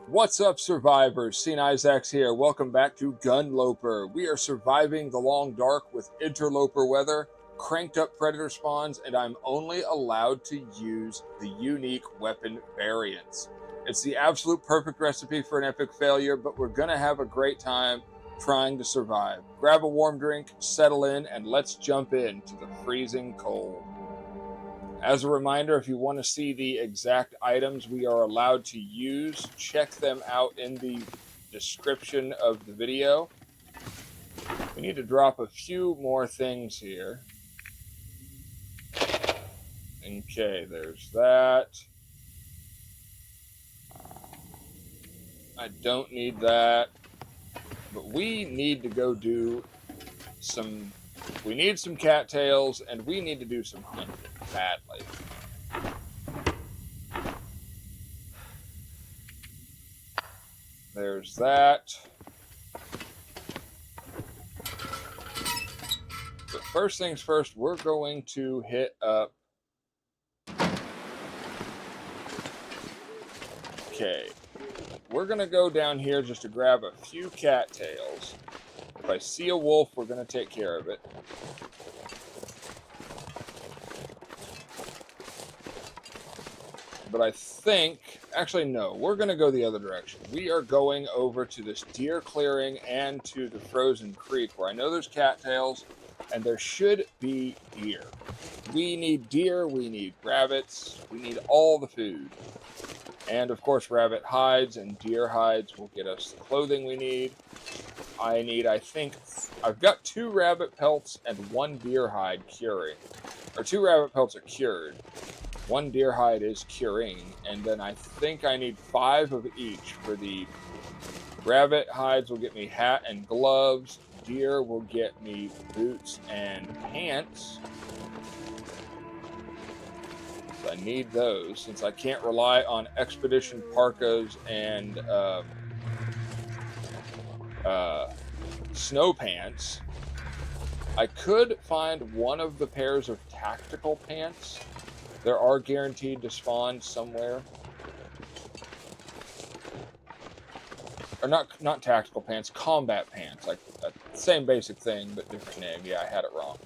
What's up, survivors? Seen Izax here. Welcome back to GUNLOPER. We are surviving the long dark with interloper weather, cranked up predator spawns, and I'm only allowed to use the unique weapon variants. It's the absolute perfect recipe for an epic failure, but we're gonna have a great time trying to survive. Grab a warm drink, settle in, and let's jump into the freezing cold. As a reminder, if you want to see the exact items we are allowed to use, check them out in the description of the video. We need to drop a few more things here. Okay, there's that. I don't need that. But we need to go do some... We need some cattails, and we need to do some hunting badly. There's that. But first things first, we're going to hit up... Okay. We're going to go down here just to grab a few cattails. If I see a wolf, we're going to take care of it. But I think... Actually, no. We're going to go the other direction. We are going over to this deer clearing and to the frozen creek where I know there's cattails and there should be deer. We need deer. We need rabbits. We need all the food. And, of course, rabbit hides and deer hides will get us the clothing we need. I think... I've got 2 rabbit pelts and 1 deer hide curing. Or 2 rabbit pelts are cured. 1 deer hide is curing. And then I think I need 5 of each for the... Rabbit hides will get me hat and gloves. Deer will get me boots and pants. I need those since I can't rely on expedition parkas and snow pants. I could find one of the pairs of tactical pants. There are guaranteed to spawn somewhere. Or not tactical pants, combat pants. Like same basic thing, but different name. Yeah, I had it wrong.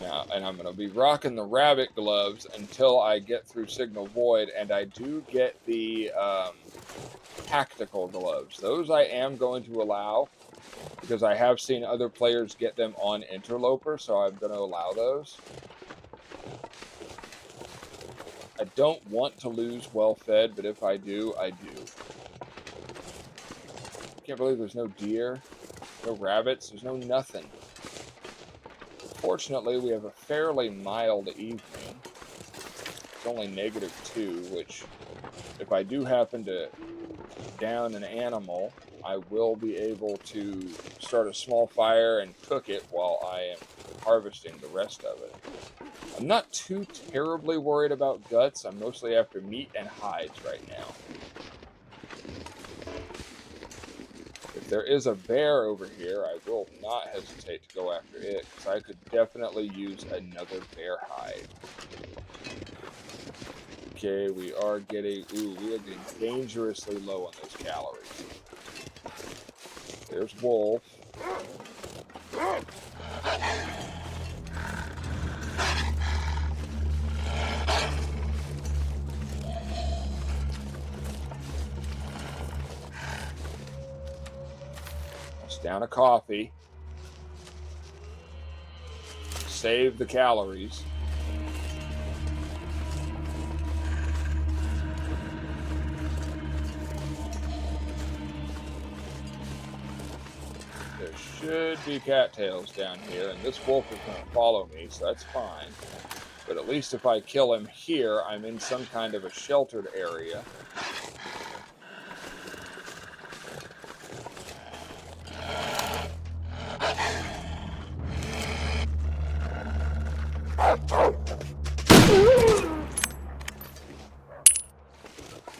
Now, and I'm going to be rocking the rabbit gloves until I get through Signal Void, and I do get the tactical gloves. Those I am going to allow, because I have seen other players get them on Interloper, so I'm going to allow those. I don't want to lose well-fed, but if I do, I do. Can't believe there's no deer, no rabbits, there's no nothing. Fortunately, we have a fairly mild evening. It's only -2, which, if I do happen to down an animal, I will be able to start a small fire and cook it while I am harvesting the rest of it. I'm not too terribly worried about guts. I'm mostly after meat and hides right now. If there is a bear over here, I will not hesitate to go after it, because I could definitely use another bear hide. Okay, we are getting dangerously low on those calories. There's wolf. Down a coffee. Save the calories. There should be cattails down here, and this wolf is going to follow me, so that's fine. But at least if I kill him here, I'm in some kind of a sheltered area.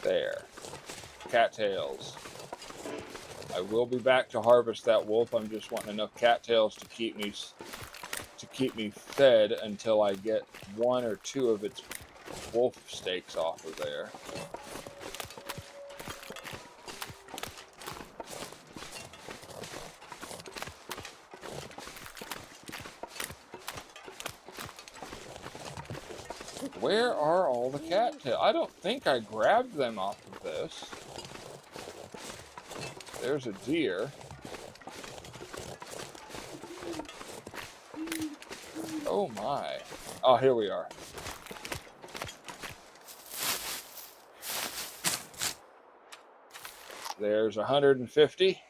There. Cattails. I will be back to harvest that wolf. I'm just wanting enough cattails to keep me fed until I get 1 or 2 of its wolf steaks off of there. Where are all the cattails? I don't think I grabbed them off of this. There's a deer. Oh my. Oh, here we are. There's 150.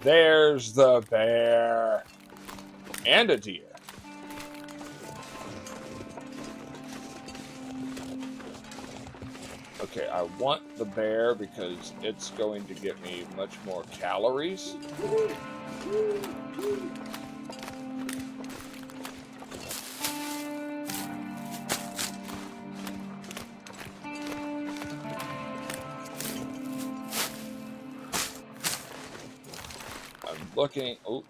There's the bear. And a deer. Okay, I want the bear because it's going to get me much more calories. I'm looking. Oh.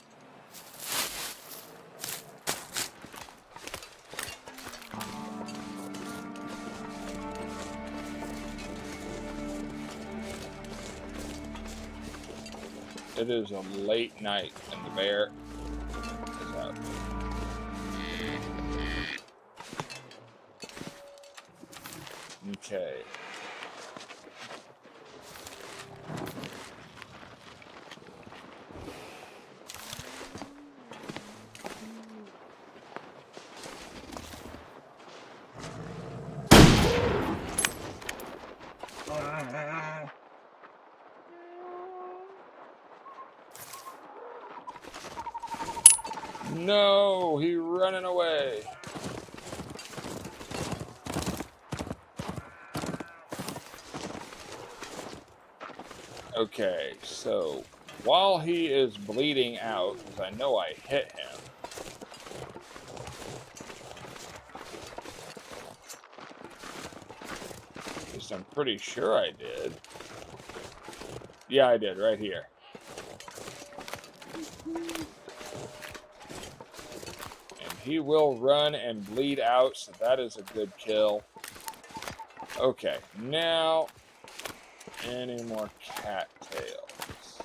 It is a late night and the bear is out. Okay. No, he's running away. Okay, so while he is bleeding out, because I know I hit him, at least I'm pretty sure I did. Yeah, I did, right here. He will run and bleed out, so that is a good kill. Okay, now any more cattails?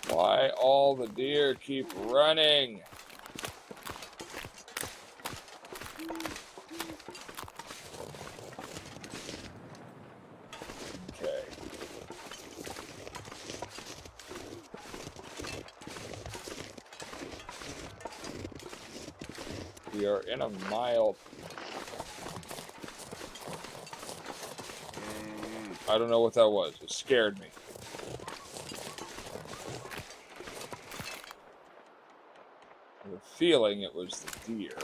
Why all the deer keep running? We are in a mild. I don't know what that was. It scared me. I have a feeling it was the deer.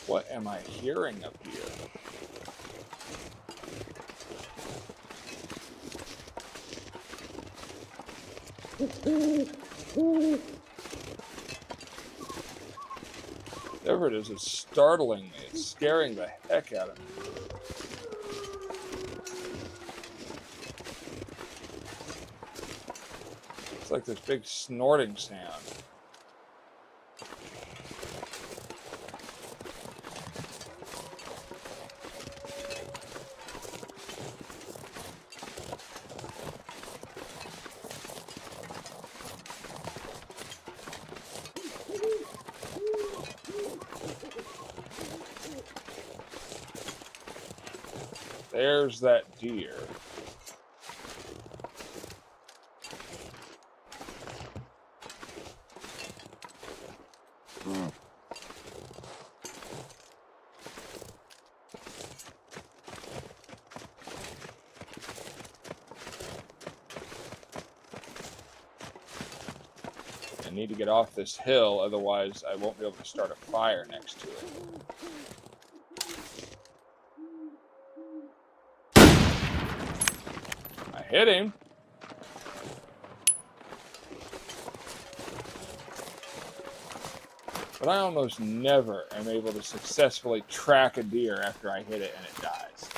What am I hearing up here? Whatever it is, it's startling me. It's scaring the heck out of me. It's like this big snorting sound. There's that deer. need to get off this hill, otherwise I won't be able to start a fire next to it. I hit him. But I almost never am able to successfully track a deer after I hit it and it dies.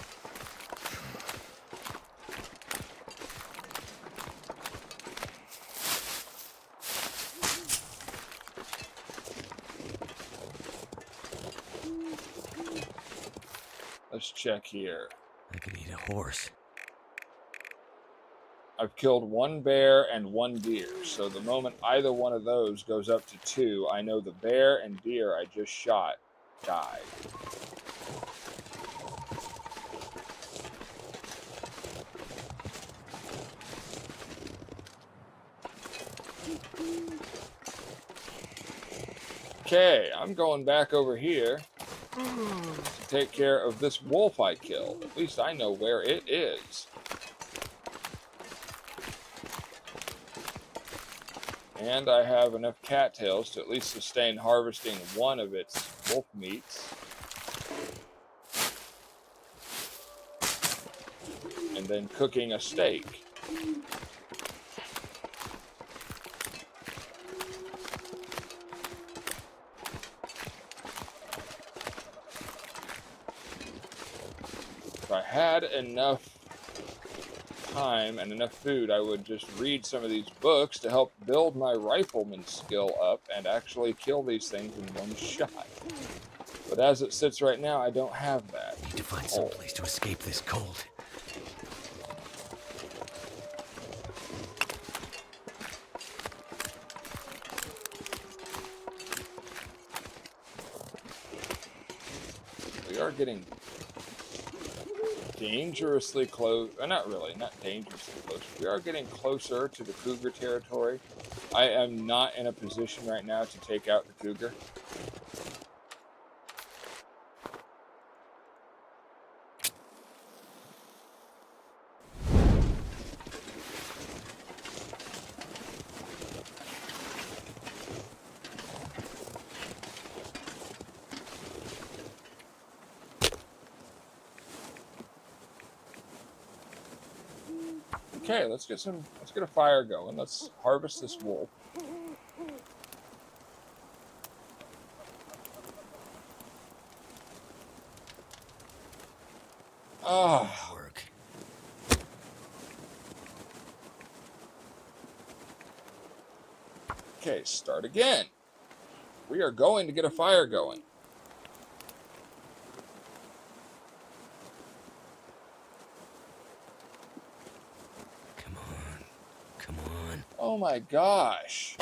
Let's check here. I could eat a horse. I've killed 1 bear and 1 deer, so the moment either one of those goes up to 2, I know the bear and deer I just shot died. Okay, I'm going back over here to take care of this wolf I killed. At least I know where it is. And I have enough cattails to at least sustain harvesting 1 of its wolf meats. And then cooking a steak. If I had enough time and enough food, I would just read some of these books to help build my rifleman skill up and actually kill these things in 1 shot. But as it sits right now, I don't have that. Need to find some place to escape this cold. We are getting dangerously close. Not really, not dangerously close. We are getting closer to the cougar territory. I am not in a position right now to take out the cougar. Okay, let's get a fire going. Let's harvest this wolf. Ah. Work. Okay, start again. We are going to get a fire going. Oh my gosh.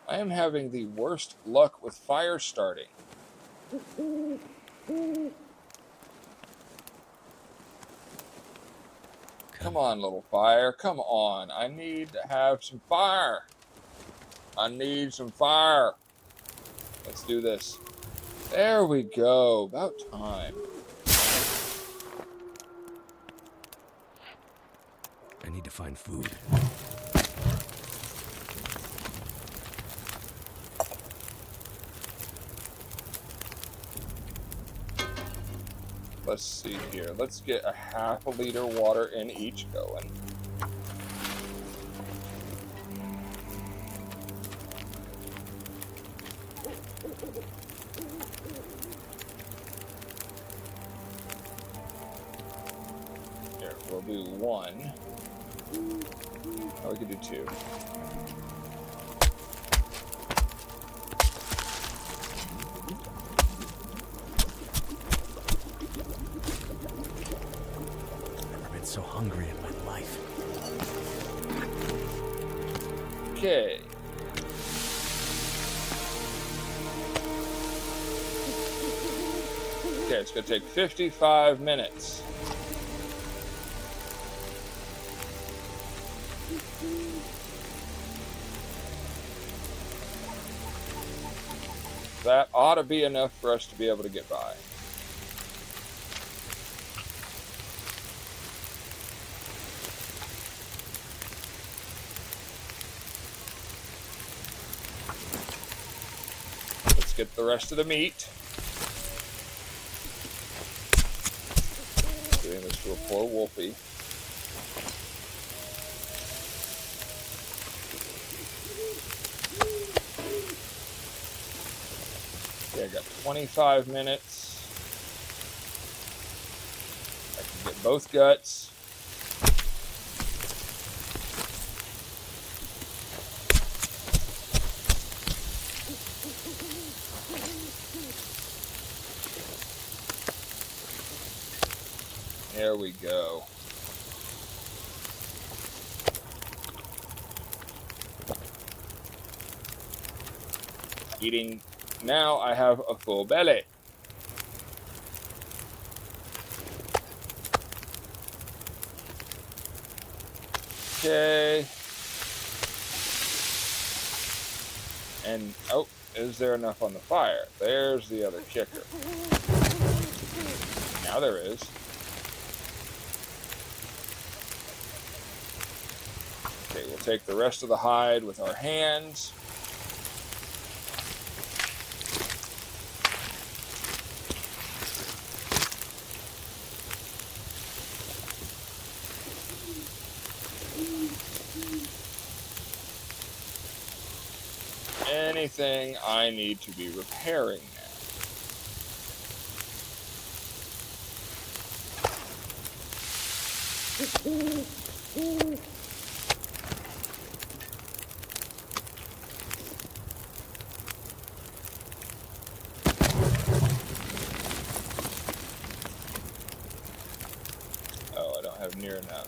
I am having the worst luck with fire starting. Come on, little fire. Come on. I need to have some fire. I need some fire. Let's do this. There we go. About time. I need to find food. Let's see here. Let's get a ½ liter water in each going. Here, we'll do 1. Oh, we could do 2. I've been so hungry in my life. Okay. Okay, it's going to take 55 minutes. That ought to be enough for us to be able to get by. get the rest of the meat. Doing this to a poor wolfie. Okay, I got 25 minutes. I can get both guts. There we go. Eating. Now I have a full belly. Okay. And, oh, is there enough on the fire? There's the other kicker. Now there is. Okay, we'll take the rest of the hide with our hands. Anything I need to be repairing now. Oh, I don't have near enough.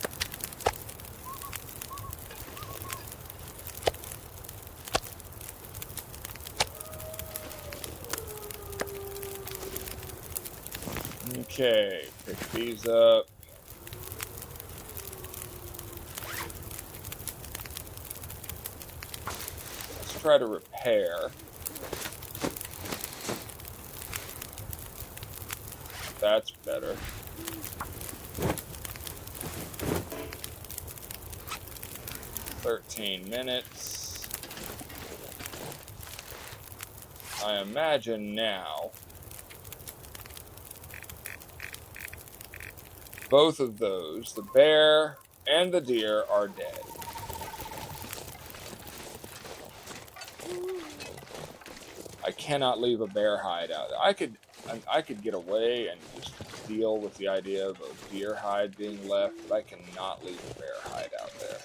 Okay, pick these up. Let's try to repair. That's better. $13. I imagine now both of those, the bear and the deer, are dead. I cannot leave a bear hide out. I could get away and just deal with the idea of a deer hide being left, but I cannot leave a bear hide out there.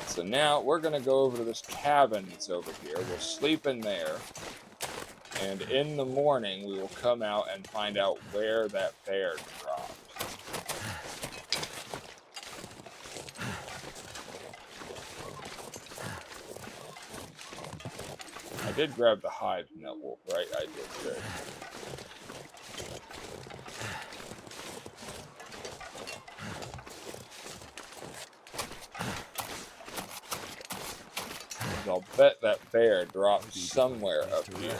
So now we're going to go over to this cabin that's over here. We'll sleep in there. And in the morning, we will come out and find out where that bear dropped. I did grab the hide from that wolf, right? I did. Good. I'll bet that bear dropped somewhere up here.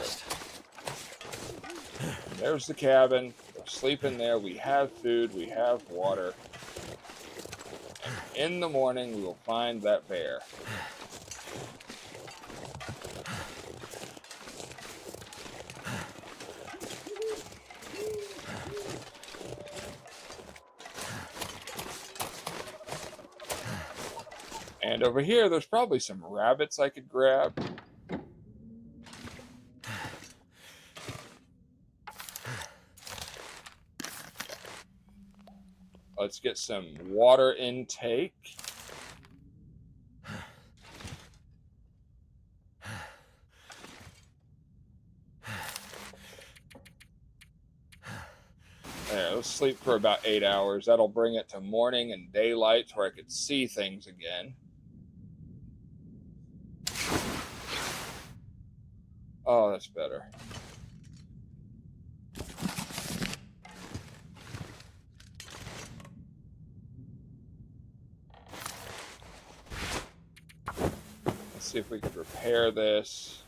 There's the cabin. We're sleeping there. We have food. We have water. And in the morning, we will find that bear. And over here, there's probably some rabbits I could grab. Let's get some water intake. There, let's sleep for about 8 hours. That'll bring it to morning and daylight where I could see things again. Oh, that's better. Let's see if we could repair this.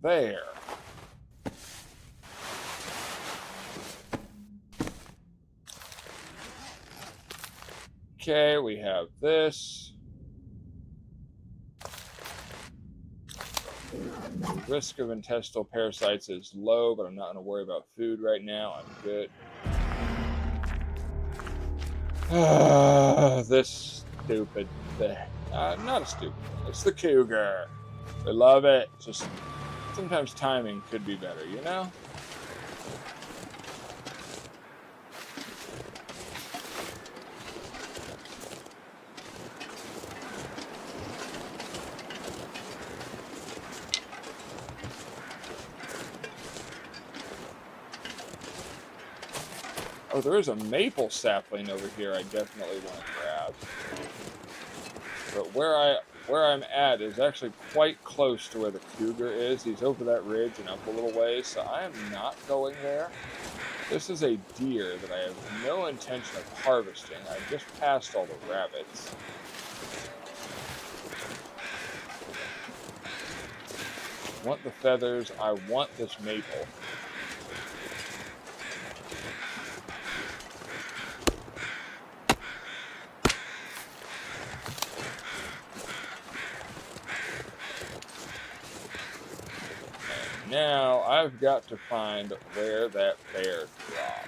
There. Okay, we have this. Risk of intestinal parasites is low, but I'm not going to worry about food right now. I'm good. This stupid thing. Not a stupid thing. It's the Cougar. We love it. Just sometimes timing could be better, you know? Oh, there is a maple sapling over here I definitely want to grab. But where I'm at is actually quite close to where the Cougar is. He's over that ridge and up a little ways, so I am not going there. This is a deer that I have no intention of harvesting. I just passed all the rabbits. I want the feathers. I want this maple. Now, I've got to find where that bear dropped.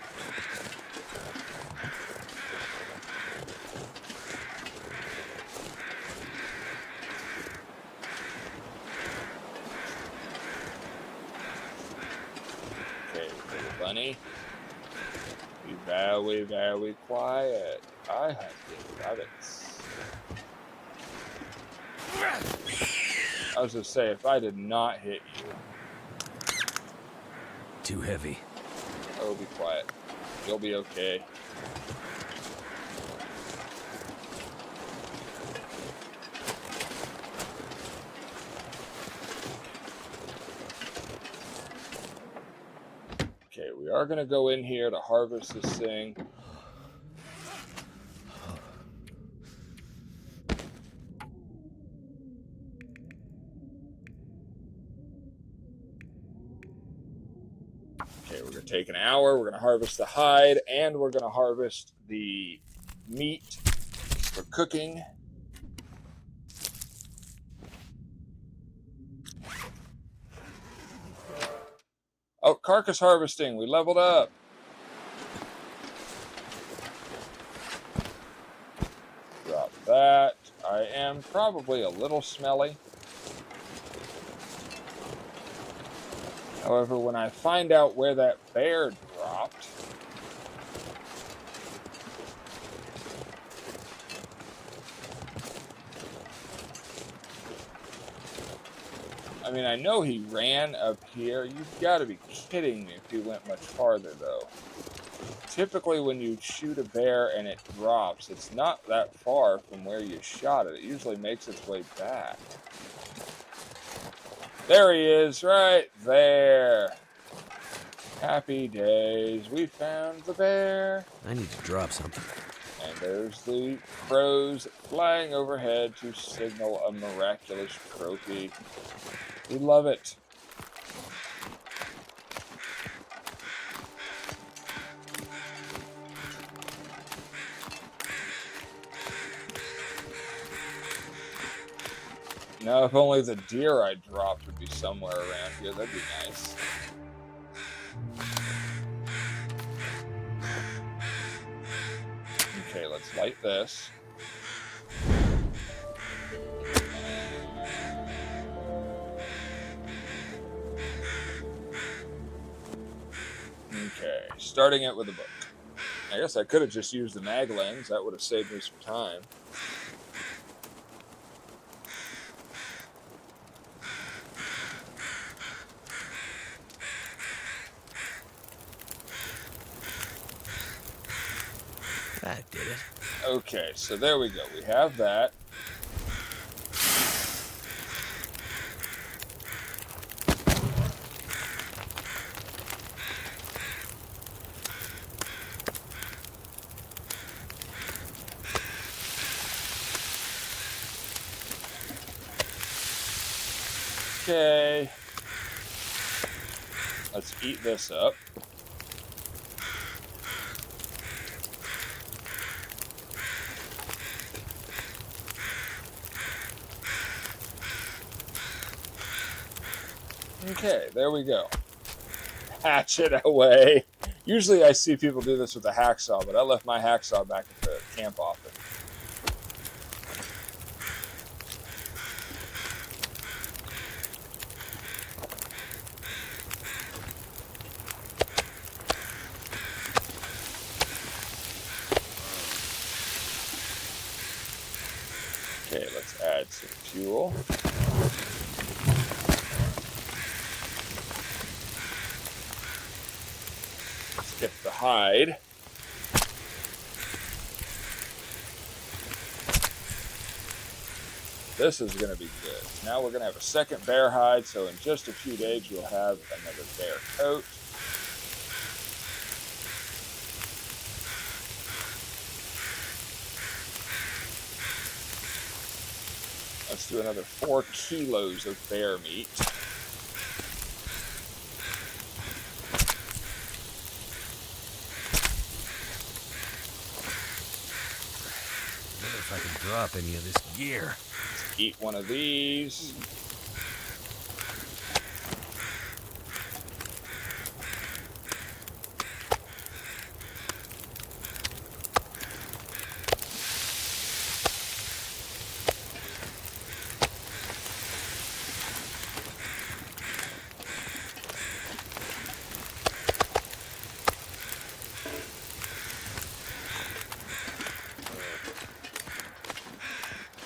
Okay, little bunny. Be very, very quiet. I have the rabbits. I was going to say, if I did not hit you... Too heavy. Oh, be quiet. You'll be okay. Okay, we are going to go in here to harvest this thing. Okay, we're going to take an hour. We're going to harvest the hide, and we're going to harvest the meat for cooking. Oh, carcass harvesting. We leveled up. Drop that. I am probably a little smelly. However, when I find out where that bear dropped... I mean, I know he ran up here. You've got to be kidding me if he went much farther, though. Typically, when you shoot a bear and it drops, it's not that far from where you shot it. It usually makes its way back. There he is, right there. Happy days. We found the bear. I need to drop something. And there's the crows flying overhead to signal a miraculous trophy. We love it. Now, if only the deer I dropped would be somewhere around here, that'd be nice. Okay, let's light this. Okay, starting it with a book. I guess I could have just used the mag lens. That would have saved me some time. That did it. Okay, so there we go. We have that. Okay. Let's eat this up. Okay, there we go. Hatchet away. Usually I see people do this with a hacksaw, but I left my hacksaw back at the camp office. Okay, let's add some fuel. Skip the hide. This is going to be good. Now we're going to have a second bear hide, so in just a few days you'll have another bear coat. Let's do another 4 kilos of bear meat. Wonder if I can drop any of this gear. Let's eat one of these.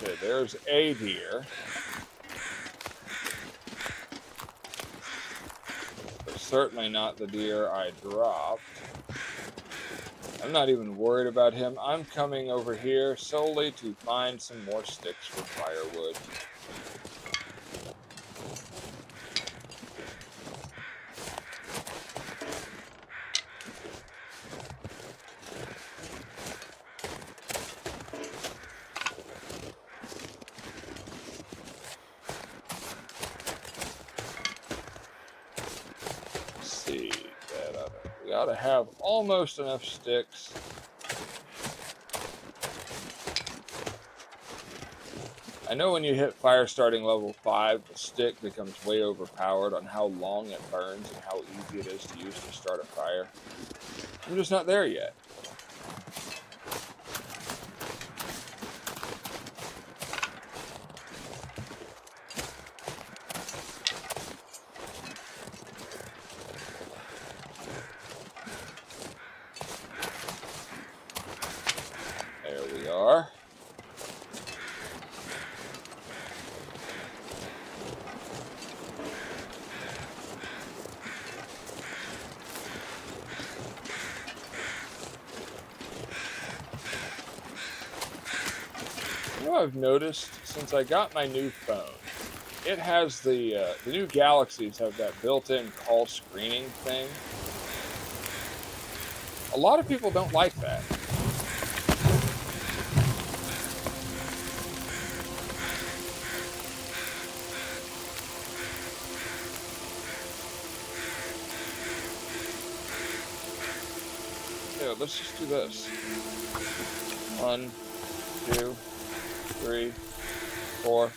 Okay, there's a deer. But certainly not the deer I dropped. I'm not even worried about him. I'm coming over here solely to find some more sticks for firewood. We ought to have almost enough sticks. I know when you hit fire starting level 5, the stick becomes way overpowered on how long it burns and how easy it is to use to start a fire. I'm just not there yet. Are. You know, I've noticed since I got my new phone, it has the new Galaxies have that built-in call screening thing. A lot of people don't like that. Yeah, let's just do this. 1, 2, 3, 4.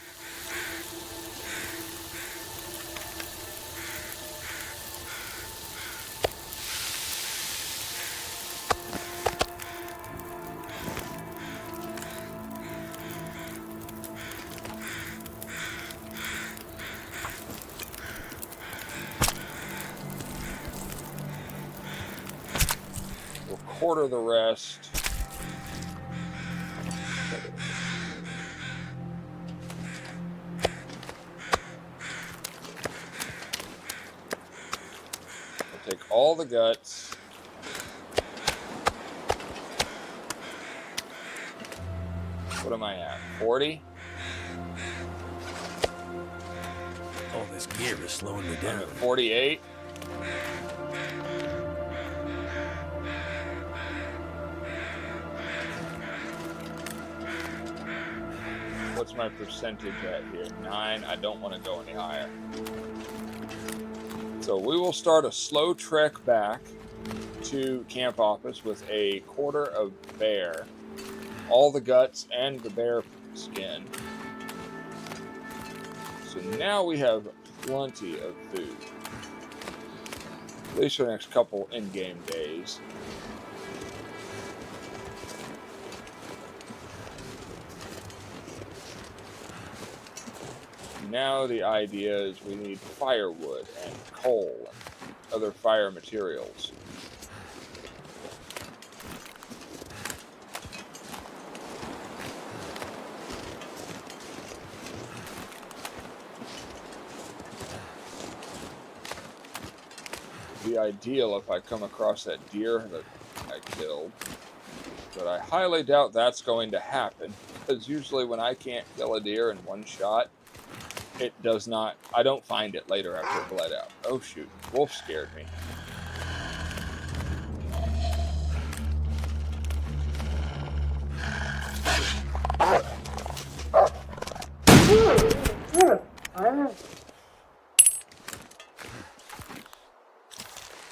We'll quarter the rest. We'll take all the guts. What am I at? 40? All this gear is slowing me I'm down. at 48. What's my percentage at here? 9. I don't want to go any higher. So we will start a slow trek back to camp office with a quarter of bear, all the guts and the bear skin. So now we have plenty of food. At least for the next couple in-game days. Now the idea is we need firewood and coal and other fire materials. It'd be ideal if I come across that deer that I killed, but I highly doubt that's going to happen, because usually when I can't kill a deer in one shot, it does not, I don't find it later after it bled out. Oh shoot, wolf scared me.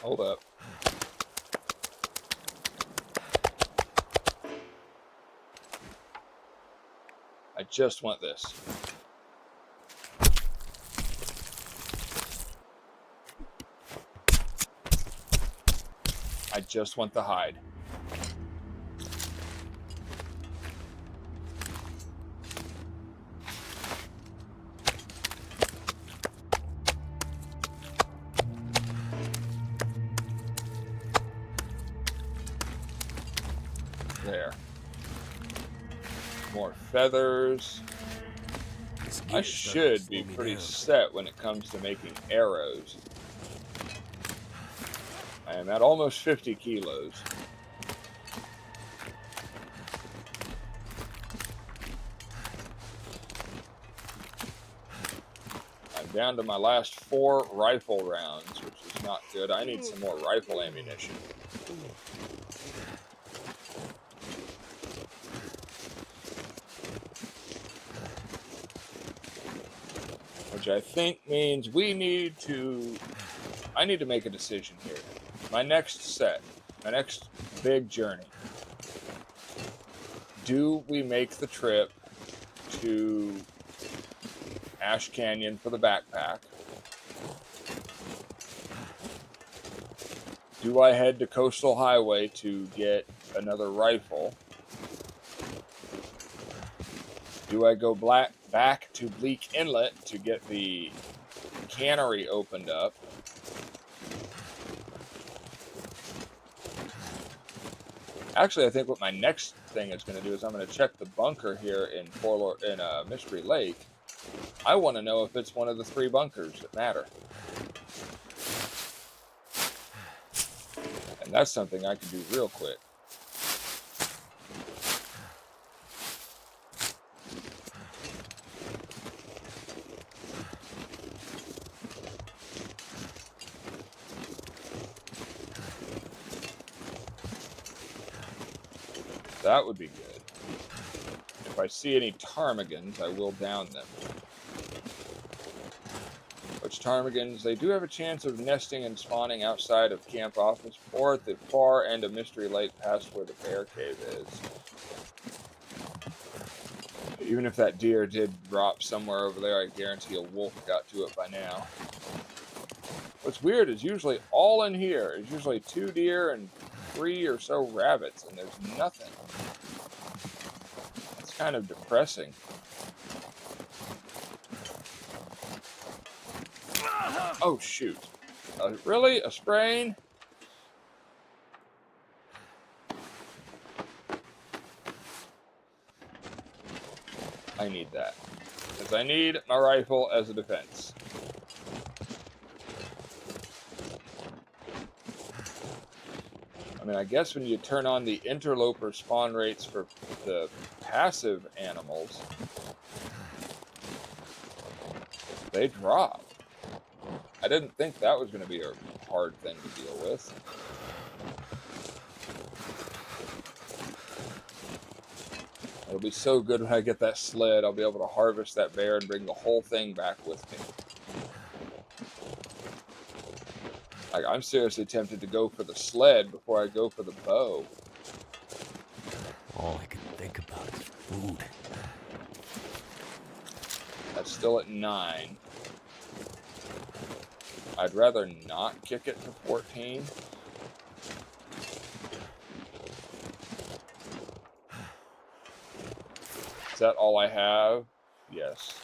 Hold up. I just want this. I just want the hide. There. More feathers. I should be pretty set when it comes to making arrows. I am at almost 50 kilos. I'm down to my last 4 rifle rounds, which is not good. I need some more rifle ammunition. Which I think means I need to make a decision here. My next big journey. Do we make the trip to Ash Canyon for the backpack? Do I head to Coastal Highway to get another rifle? Do I go back to Bleak Inlet to get the cannery opened up? Actually, I think what my next thing is going to do is I'm going to check the bunker here in Mystery Lake. I want to know if it's one of the 3 bunkers that matter. And that's something I can do real quick. That would be good. If I see any ptarmigans, I will down them. Which ptarmigans, they do have a chance of nesting and spawning outside of camp office or at the far end of Mystery Lake past where the bear cave is. Even if that deer did drop somewhere over there, I guarantee a wolf got to it by now. What's weird is usually all in here is usually 2 deer and 3 or so rabbits, and there's nothing. It's kind of depressing. Oh, shoot. Really? A sprain? I need that. Because I need my rifle as a defense. I mean, I guess when you turn on the interloper spawn rates for the passive animals, they drop. I didn't think that was going to be a hard thing to deal with. It'll be so good when I get that sled. I'll be able to harvest that bear and bring the whole thing back with me. Like, I'm seriously tempted to go for the sled before I go for the bow. All I can think about is food. That's still at 9. I'd rather not kick it to 14. Is that all I have? Yes.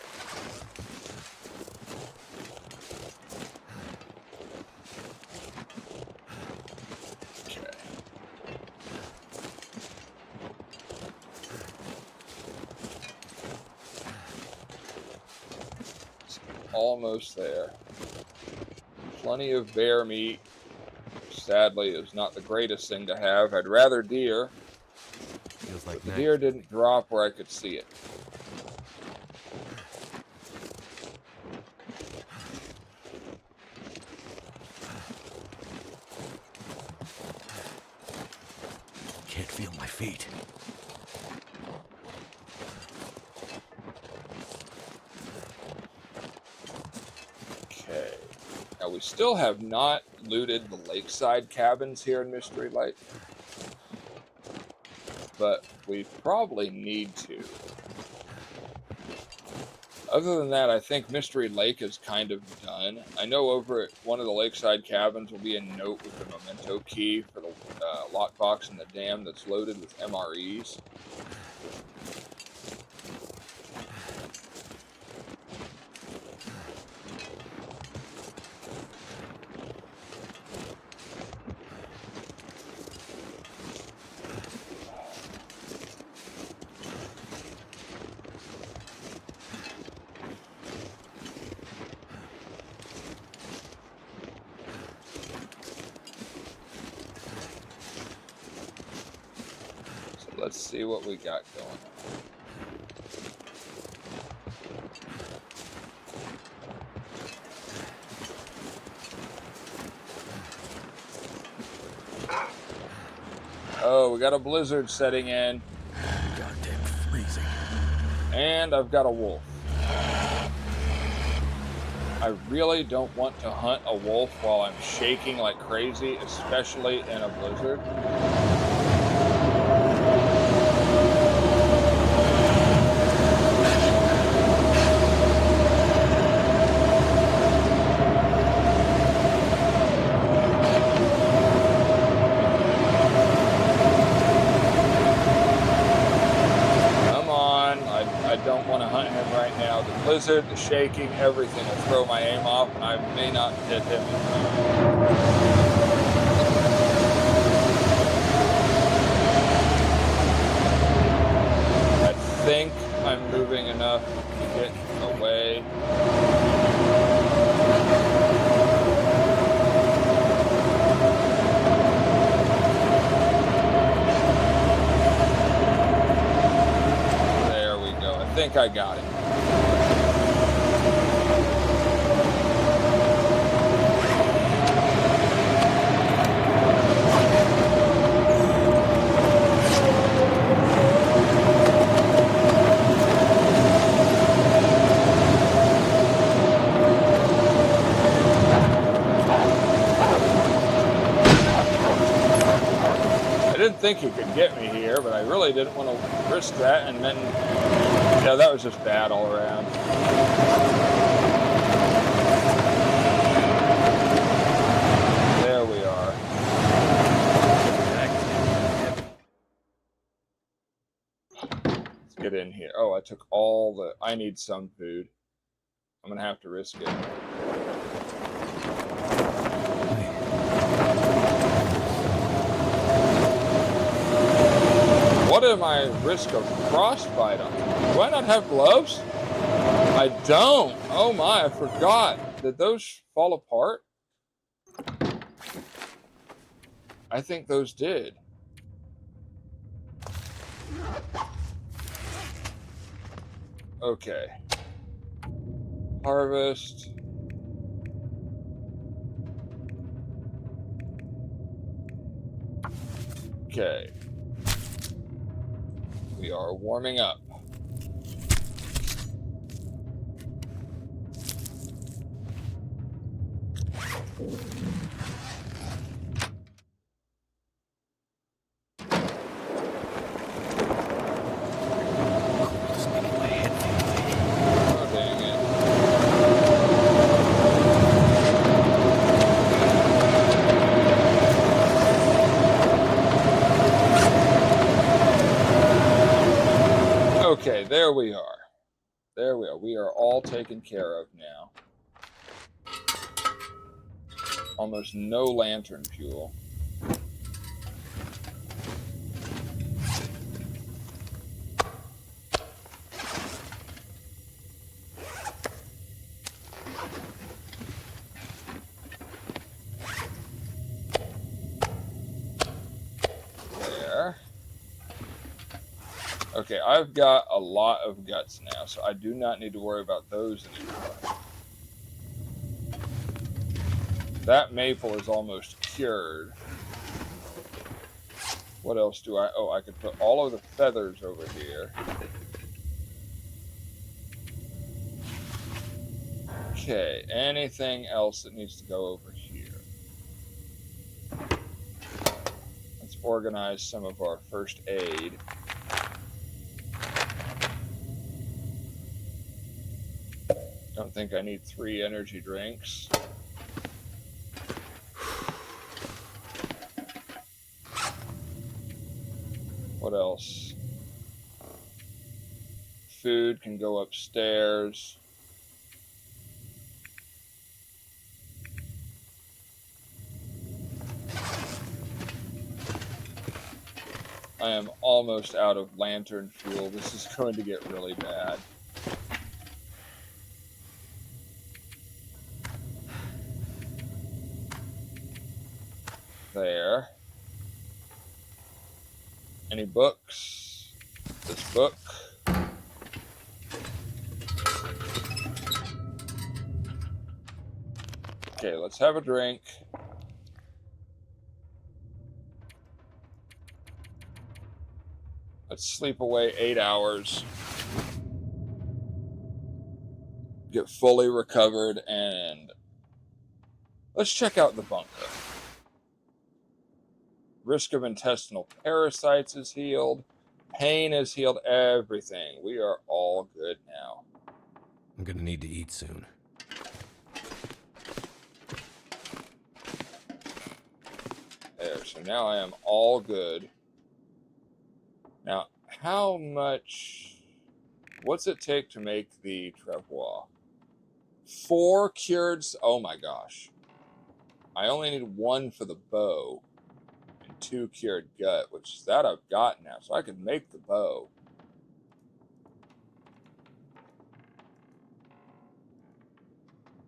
Okay. It's almost there. Plenty of bear meat. Sadly, is not the greatest thing to have. I'd rather deer. Feels like But the night. deer didn't drop where I could see it. Can't feel my feet. Okay. Now we still have not looted the lakeside cabins here in Mystery Lake. But we probably need to. Other than that, I think Mystery Lake is kind of done. I know over at one of the lakeside cabins will be a note with the memento key for the lockbox in the dam that's loaded with MREs. Let's see what we got going on. Oh, we got a blizzard setting in. Goddamn freezing. And I've got a wolf. I really don't want to hunt a wolf while I'm shaking like crazy, especially in a blizzard. The blizzard, the shaking, everything will throw my aim off, and I may not hit him in time. I think I'm moving enough to get away. There we go. I think I got it. I didn't think he could get me here, but I really didn't want to risk that, and then, yeah, that was just bad all around. There we are. Let's get in here. Oh, I took all the... I need some food. I'm going to have to risk it. What am I risk of frostbite on? Do I not have gloves? I don't. Oh my, I forgot. Did those fall apart? I think those did. Okay. Harvest. Okay. We are warming up. Oh, dang it. taken care of now. Almost no lantern fuel. There. Okay, I've got a lot of guts now, so I do not need to worry about those anymore. That maple is almost cured. What else do I... Oh, I could put all of the feathers over here. Okay, anything else that needs to go over here? Let's organize some of our first aid. Don't think I need 3 energy drinks. What else? Food can go upstairs. I am almost out of lantern fuel. This is going to get really bad. There. Any books? This book. Okay, let's have a drink. Let's sleep away 8 hours. Get fully recovered, and let's check out the bunker. Risk of intestinal parasites is healed. Pain is healed. Everything. We are all good now. I'm gonna need to eat soon. There. So now I am all good. Now, how much... What's it take to make the travois? 4 cured... Oh my gosh. I only need 1 for the bow. 2 cured gut, which that I've got now, so I can make the bow.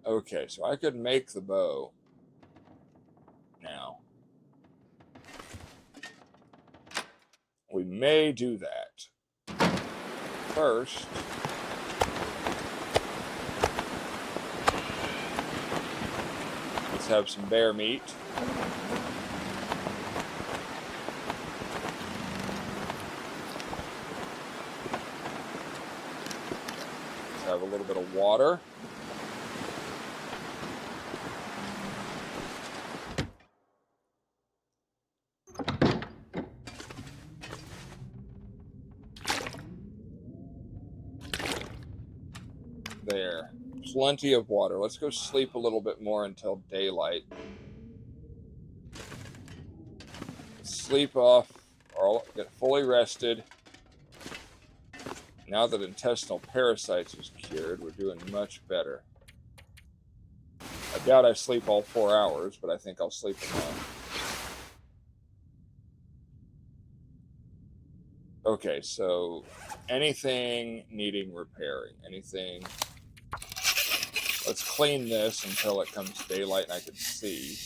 Okay, so I could make the bow now. We may do that. First, let's have some bear meat. Have a little bit of water. There. Plenty of water. Let's go sleep a little bit more until daylight. Sleep off, or get fully rested. Now that intestinal parasites is cured, we're doing much better. I doubt I sleep all 4 hours, but I think I'll sleep enough. Okay, so anything needing repairing, anything... Let's clean this until it comes daylight and I can see.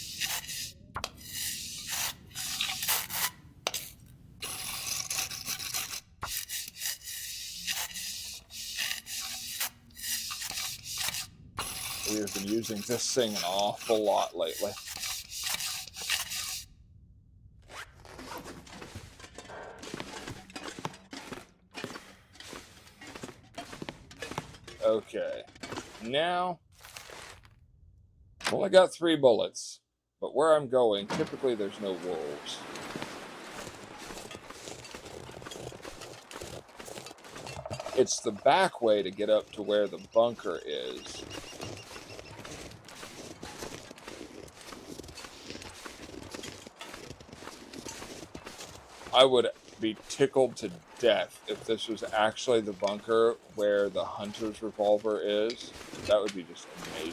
We have been using this thing an awful lot lately. Okay, now I've only got 3 bullets, but where I'm going, typically there's no wolves. It's the back way to get up to where the bunker is. I would be tickled to death if this was actually the bunker where the hunter's revolver is. That would be just amazing.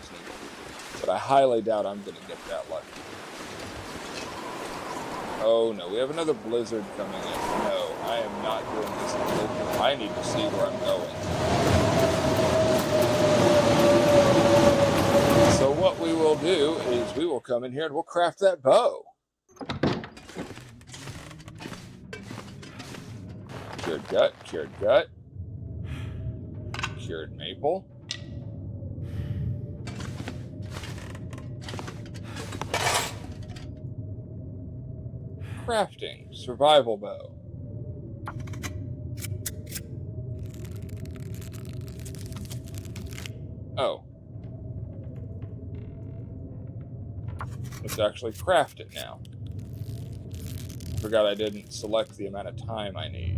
But I highly doubt I'm going to get that lucky. Oh no, we have another blizzard coming in. No, I am not doing this in blizzard. I need to see where I'm going. So what we will do is we will come in here and we'll craft that bow. Cured gut, cured gut, cured maple. Crafting, survival bow. Oh. Let's actually craft it now. Forgot I didn't select the amount of time I need.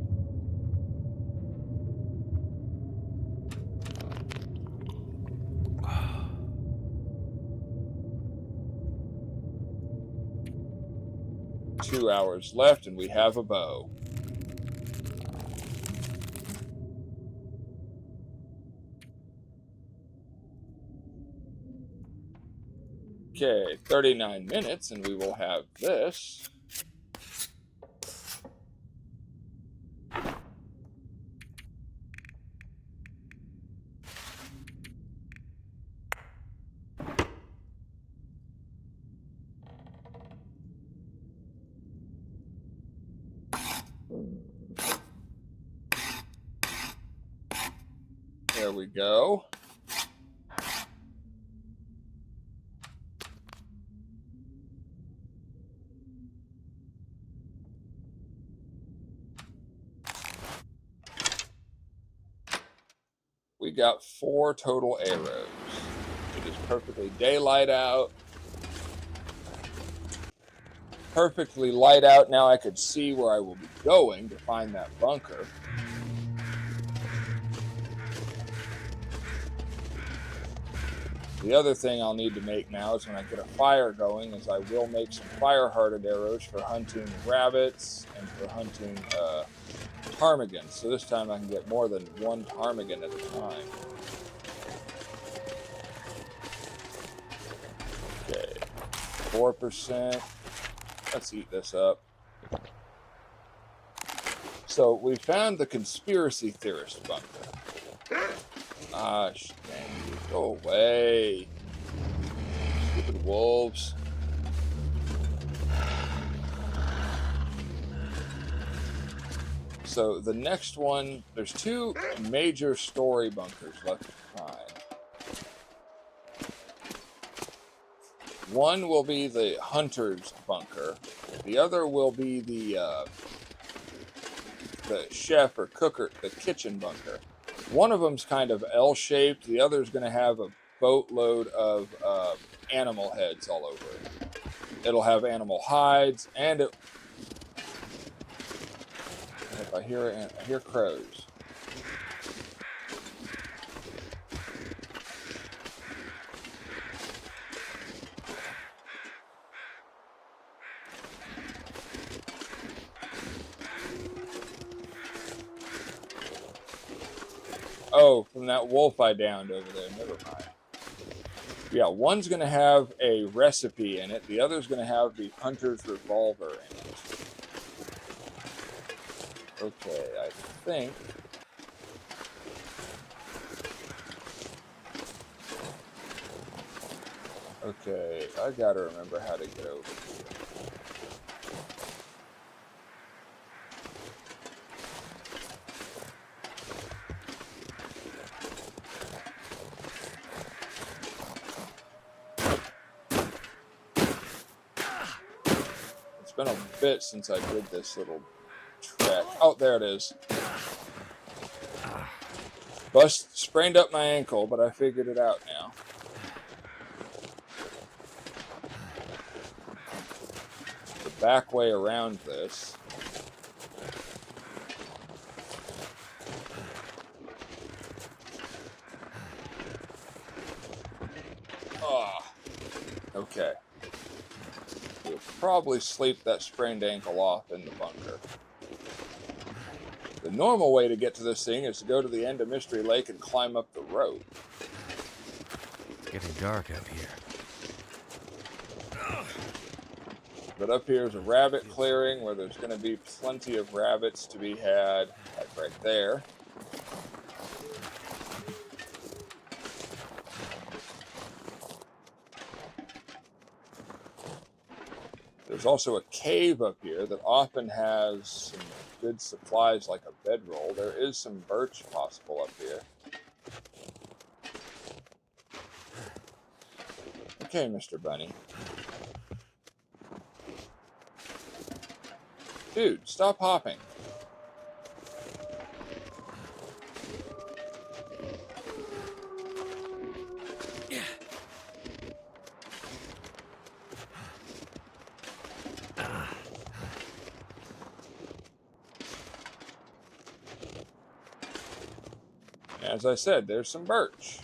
Two hours left and we have a bow. Okay, 39 minutes and we will have this. There we go. We got 4 total arrows. It is perfectly daylight out. Perfectly light out. Now I could see where I will be going to find that bunker. The other thing I'll need to make now is when I get a fire going is I will make some fire-hearted arrows for hunting rabbits and for hunting ptarmigan. So this time I can get more than one ptarmigan at a time. Okay, 4%. Let's eat this up. So we found the conspiracy theorist bunker. Gosh, dang you. Go away. Stupid wolves. So the next one, there's 2 major story bunkers left to find. One will be the hunter's bunker. The other will be the chef or cooker, the kitchen bunker. One of them's kind of L-shaped. The other's going to have a boatload of animal heads all over it. It'll have animal hides, and it. If I hear crows. Oh, from that wolf I downed over there. Never mind. Yeah, one's going to have a recipe in it. The other's going to have the hunter's revolver in it. Okay, I think... Okay, I got to remember how to get over here. It's been a bit since I did this little trek. Oh, there it is. Sprained up my ankle, but I figured it out now. The back way around this. Okay. We'll probably sleep that sprained ankle off in the bunker. The normal way to get to this thing is to go to the end of Mystery Lake and climb up the road. Getting dark out here. But up here is a rabbit clearing where there's going to be plenty of rabbits to be had, like right there. There's also a cave up here that often has some good supplies like a bedroll. There is some birch possible up here. Okay, Mr. Bunny. Dude, stop hopping. As I said, there's some birch.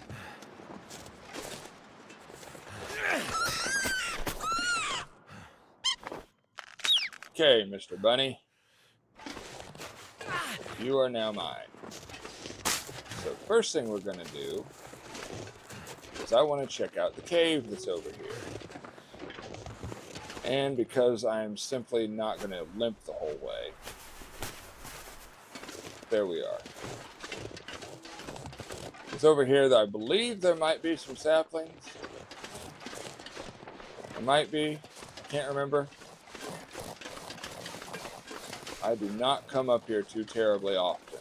Okay, Mr. Bunny. You are now mine. So first thing we're going to do is I want to check out the cave that's over here. And because I'm simply not going to limp the whole way, there we are. It's over here that I believe there might be some saplings. There might be. I can't remember. I do not come up here too terribly often.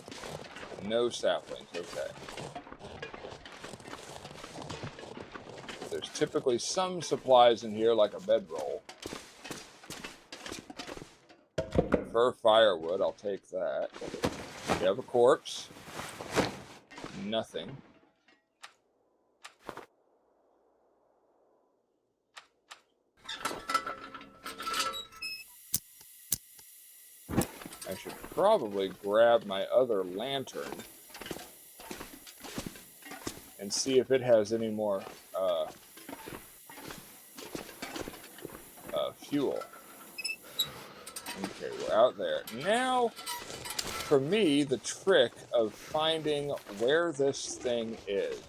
No saplings, okay. There's typically some supplies in here, like a bedroll. For firewood, I'll take that. You have a corpse. Nothing. I should probably grab my other lantern and see if it has any more fuel. Okay, we're out there. Now, for me, the trick of finding where this thing is.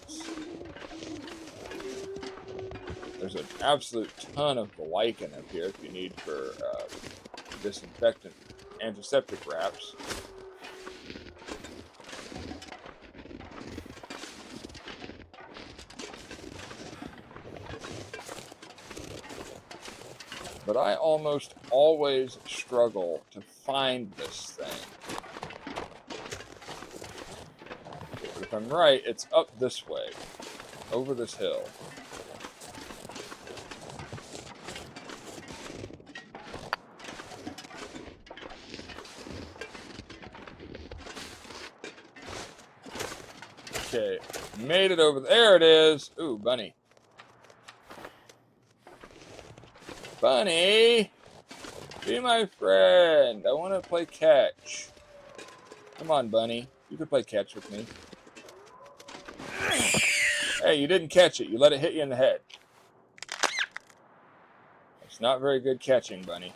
There's an absolute ton of lichen up here if you need for disinfectant antiseptic wraps. But I almost always struggle to find this thing. If I'm right, it's up this way, over this hill. Okay, made it over there. It is. Ooh, bunny. Bunny, be my friend. I want to play catch. Come on, bunny. You can play catch with me. Hey, you didn't catch it. You let it hit you in the head. It's not very good catching, bunny.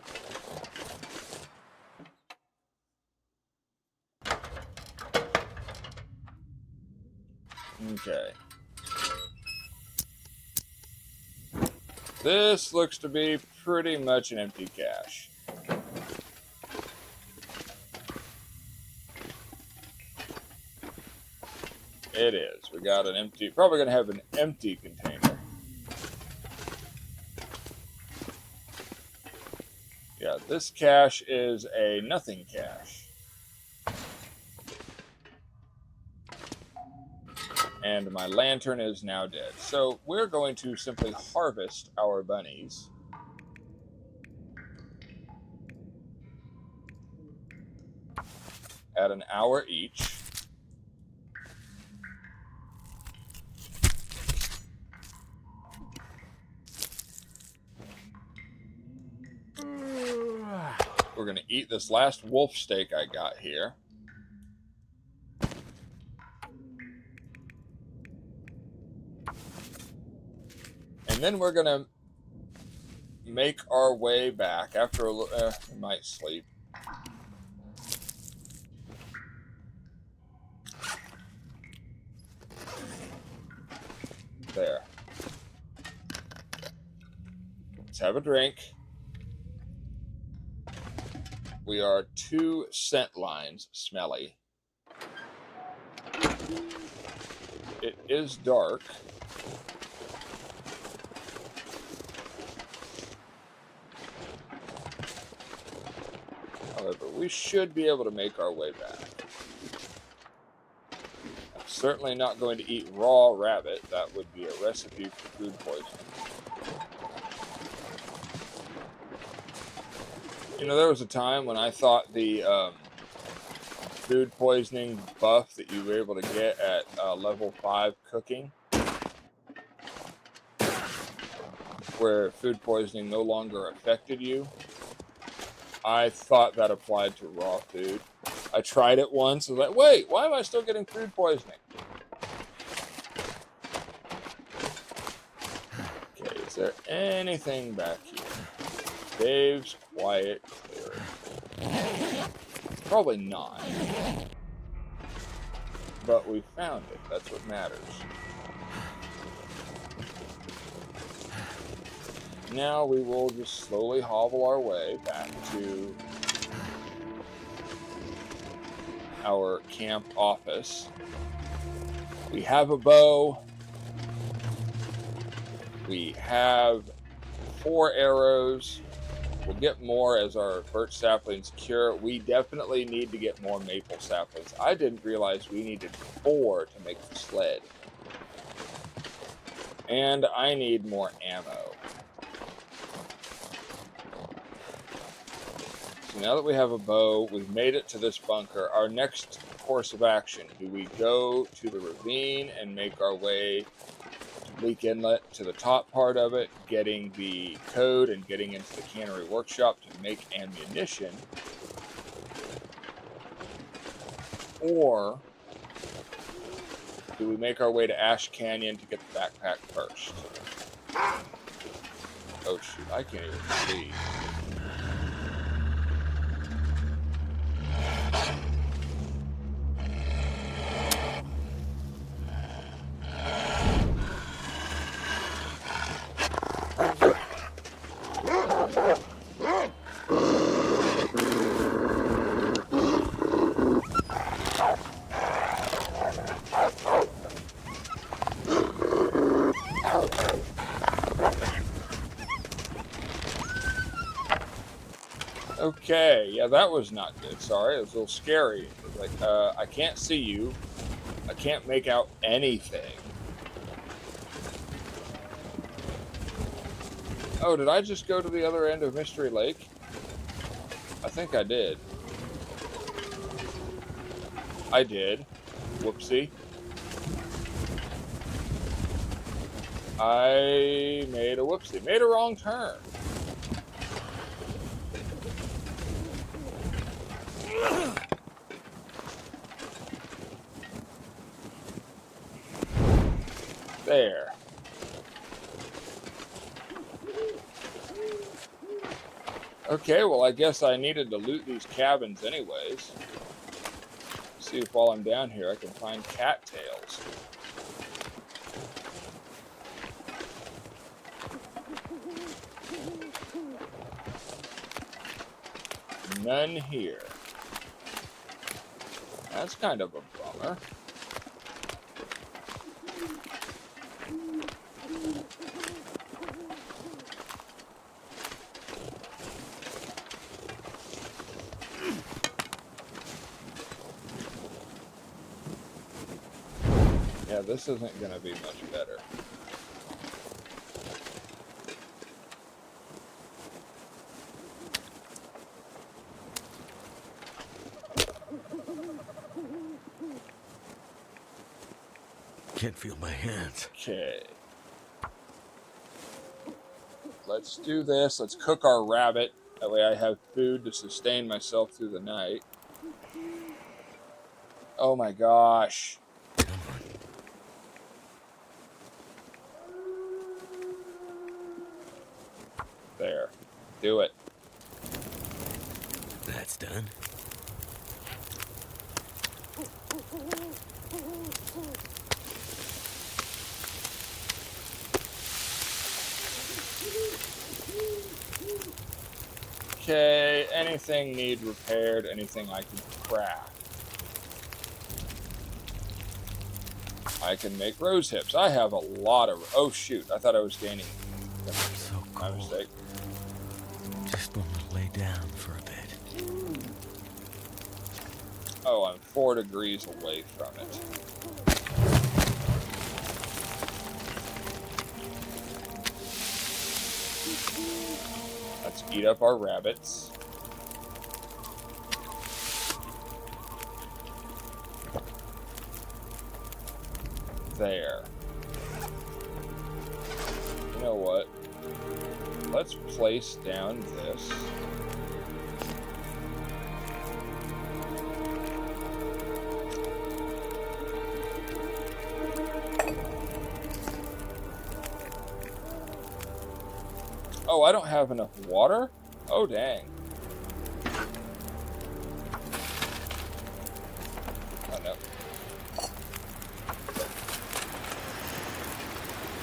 Okay. This looks to be pretty much an empty cache. It is. We got an empty, probably going to have an empty container. Yeah, this cache is a nothing cache. And my lantern is now dead. So we're going to simply harvest our bunnies. At an hour each. We're going to eat this last wolf steak I got here. And then we're going to make our way back after a little, we might sleep. have a drink. We are 2 scent lines smelly. It is dark. However, we should be able to make our way back. I'm certainly not going to eat raw rabbit. That would be a recipe for food poisoning. You know, there was a time when I thought the food poisoning buff that you were able to get at level 5 cooking, where food poisoning no longer affected you, I thought that applied to raw food. I tried it once and was like, wait, why am I still getting food poisoning? Okay, is there anything back here? Dave's quiet clearing. Probably not. But we found it. That's what matters. Now we will just slowly hobble our way back to our camp office. We have a bow. We have 4 arrows. We'll get more as our birch saplings cure. We definitely need to get more maple saplings. I didn't realize we needed 4 to make the sled. And I need more ammo. So now that we have a bow, we've made it to this bunker. Our next course of action, do we go to the ravine and make our way to Leak Inlet, to the top part of it, getting the code and getting into the cannery workshop to make ammunition? Or do we make our way to Ash Canyon to get the backpack first? Oh shoot, I can't even see. Okay, yeah, that was not good. Sorry, it was a little scary. It was like, I can't see you. I can't make out anything. Oh, did I just go to the other end of Mystery Lake? I think I did. I did. Whoopsie. I made a whoopsie. Made a wrong turn. There. Okay, well, I guess I needed to loot these cabins anyways. See if while I'm down here I can find cattails. None here. That's kind of a bummer. Yeah, this isn't going to be much better. Can't feel my hands. Okay. Let's do this. Let's cook our rabbit. That way I have food to sustain myself through the night. Oh my gosh. There. Do it. That's done. Okay, anything need repaired? Anything I can craft? I can make rose hips. I have a lot of... Oh, shoot. I thought I was gaining... So My cold. mistake. Just want to lay down for a bit. Oh, I'm 4 degrees away from it. Let's eat up our rabbits. There. You know what? Let's place down this. Oh, I don't have enough water? Oh, dang. Oh, no.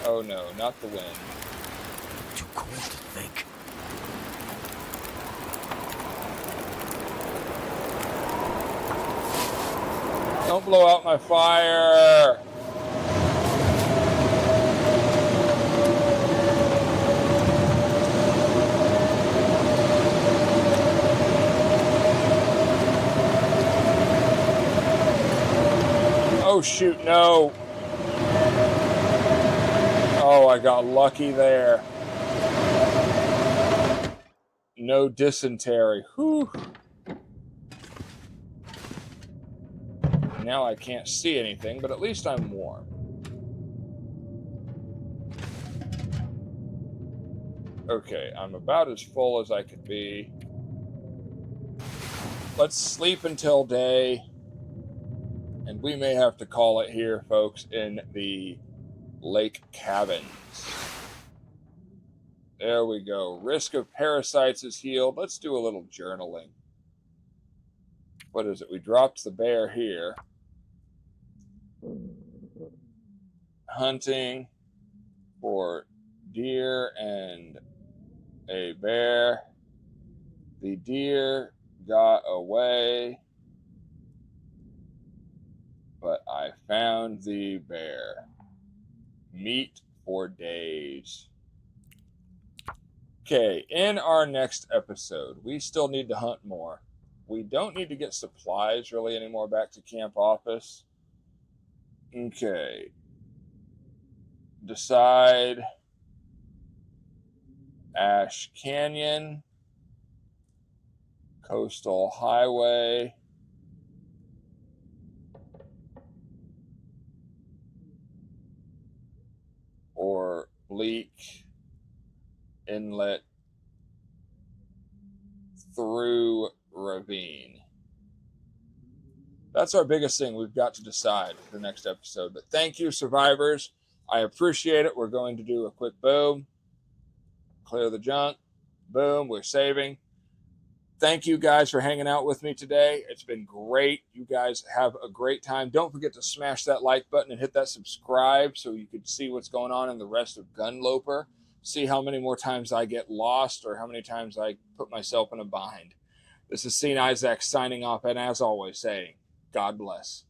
Oh, no, not the wind. Too cold to think. Don't blow out my fire! Oh, shoot, no. Oh, I got lucky there. No dysentery. Whew. Now I can't see anything, but at least I'm warm. Okay, I'm about as full as I could be. Let's sleep until day. And we may have to call it here, folks, in the lake cabins. There we go. Risk of parasites is healed. Let's do a little journaling. What is it? We dropped the bear here. Hunting for deer and a bear. The deer got away, but I found the bear. Meat for days. Okay, in our next episode, we still need to hunt more. We don't need to get supplies really anymore back to camp office. Okay. Decide Ash Canyon, Coastal Highway, or Bleak Inlet through Ravine. That's our biggest thing we've got to decide for the next episode. But thank you, survivors. I appreciate it. We're going to do a quick boom. Clear the junk. Boom. We're saving. Thank you guys for hanging out with me today. It's been great. You guys have a great time. Don't forget to smash that like button and hit that subscribe so you can see what's going on in the rest of GUNLOPER. See how many more times I get lost or how many times I put myself in a bind. This is Izax signing off, and as always saying, God bless.